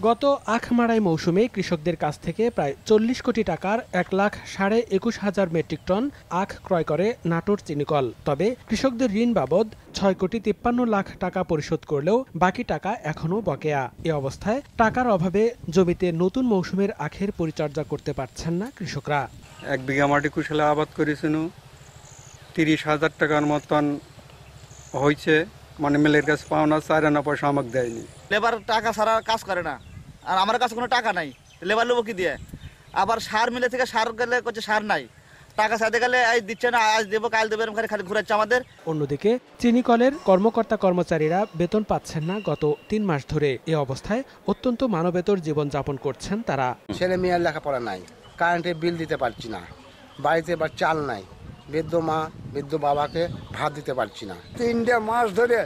গত আখ মাড়াই মৌসুমে কৃষকদের কাছ থেকে প্রায় ৪০ কোটি টাকার ১,২১,৫০০ মেট্রিক টন আখ ক্রয় করে নাটোর চিনিকল। তবে কৃষকদের ঋণ বাবদ ৬,৫৩,০০,০০০ টাকা পরিশোধ করলেও বাকি টাকা এখনও বকেয়া। এ অবস্থায় টাকার অভাবে জমিতে নতুন মৌসুমের আখের পরিচর্যা করতে পারছেন না কৃষকরা। ১ বিঘা মাটি কুশলে আবাদ করেছিল, ৩০,০০০ টাকার মতন হয়েছে, মানে মেলের কাছে পাওনা ৪ আনা পয়সা আমাকে দেয়নি। লেবার টাকা ছাড়া কাজ করে না, আর আমার কাছে কোনো টাকা নাই, লেবার লোক কি দিয়ে। আবার সার মিলে থেকে সার গেলে করছে সার নাই, টাকা চাইতে গেলে আজ দিচ্ছে না, আজ দেবো কাল দেবো, খালি ঘুরাচ্ছে আমাদের। অন্যদিকে চিনিকলের কর্মকর্তা কর্মচারীরা বেতন পাচ্ছেন না গত ৩ মাস ধরে। এ অবস্থায় অত্যন্ত মানবেতর জীবনযাপন করছেন তারা। ছেলে মেয়ের লেখাপড়া নাই, কারেন্টের বিল দিতে পারছি না, বাড়িতে এবার চাল নাই, বৃদ্ধ মা বৃদ্ধ বাবাকে ভাত দিতে পারছি না। 3 মাস ধরে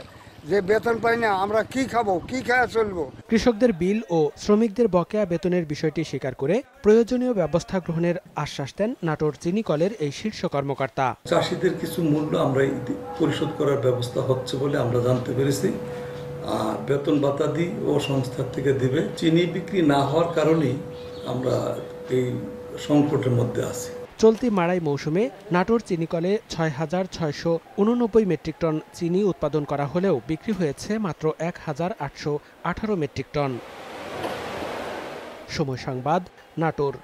যে বেতন পাই না, আমরা কি খাবো, কি খাওয়া চলবো। কৃষকদের বিল ও শ্রমিকদের বকেয়া বেতনের বিষয়টি স্বীকার করে প্রয়োজনীয় ব্যবস্থা গ্রহণের আশ্বাস দেন নাটোর চিনিকলের এই শীর্ষ কর্মকর্তা। চাষিদের কিছু মূল্য আমরা পরিশোধ করার ব্যবস্থা হচ্ছে বলে আমরা জানতে পেরেছি। বেতন ভাতাদি ও সংস্থার থেকে দিবে। চিনি বিক্রি না হওয়ার কারণেই আমরা এই সংকটের মধ্যে আছি। চলতি মাড়াই মৌসুমে নাটোর চিনিকলে ৬,৬৮৯ মেট্রিক টন চিনি উৎপাদন করা হলেও বিক্রি হয়েছে মাত্র ১,৮১৮ মেট্রিক টন। সময় সংবাদ, নাটোর।